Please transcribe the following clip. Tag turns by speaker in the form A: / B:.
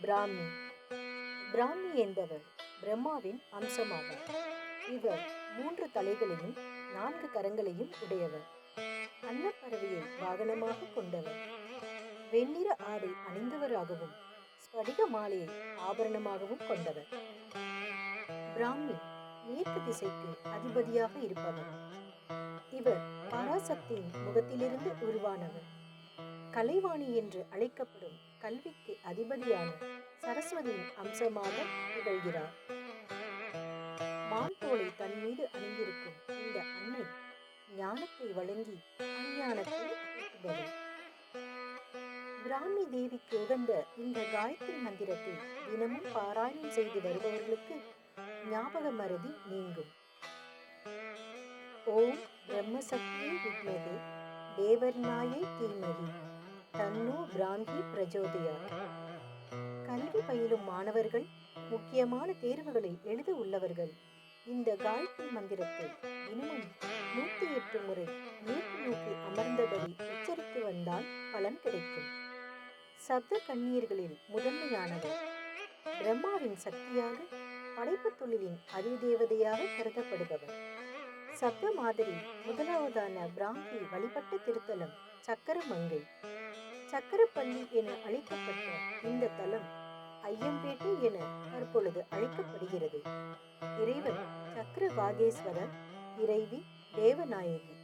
A: பிராமி. பிராமி என்பவர் பிரம்மாவின் அம்சமாவார். இவர் 3 தலைகளையும் 4 கரங்களையும் உடையவர். அன்னப்பறவையை வாகனமாக கொண்டவர். வெண்ணிற ஆடை அணிந்தவராகவும் ஸ்படிக மாலையை ஆபரணமாகவும் கொண்டவர். பிராமி மேற்கு திசைக்கு அதிபதியாக இருப்பவர். இவர் பராசக்தியின் முகத்திலிருந்து உருவானவர். கலைவாணி என்று அழைக்கப்படும் கல்விக்கு அதிபதியான சரஸ்வதியின் அம்சமாக திகழ்கிறார். மான் தோலை தன் மீது அணிந்திருக்கும் இந்த அன்னை ஞானத்தை வழங்கி அஞ்ஞானத்தை அகற்றுபவர். பிராமி தேவிக்கு உகந்த இந்த காயத்ரி மந்திரத்தை தினமும் பாராயணம் செய்து வருபவர்களுக்கு ஞாபக மறதி நீங்கும். ஓம் பிரம்மசக்தி வித்மகே தேவர்நாயை தீமகி தன்னோ பிராமி பிரஜோதயா. கல்வி பயிலும் மாணவர்கள், முக்கியமான தேர்வுகளை எழுத உள்ளவர்கள் இந்த காயத்ரி மந்திரத்தை தினமும் 108 முறை மேற்கு நோக்கி அமர்ந்தபடி உச்சரித்து வந்தால் பலன் கிடைக்கும். சப்த கன்னியர்களில் முதன்மையானவர். பிரம்மாவின் சக்தியாக படைப்பு தொழிலின் அதிதேவதையாக கருதப்படுபவர். சப்த மாதிரி முதலாவதான பிராமி வழிபட்ட திருத்தலம் சக்கரமங்கை. சக்கரப்பள்ளி என அழைக்கப்பட்ட இந்த தலம் ஐயம்பேட்டை என தற்பொழுது அழைக்கப்படுகிறது. இறைவன் சக்கர வாகேஸ்வரர், இறைவி தேவநாயகி.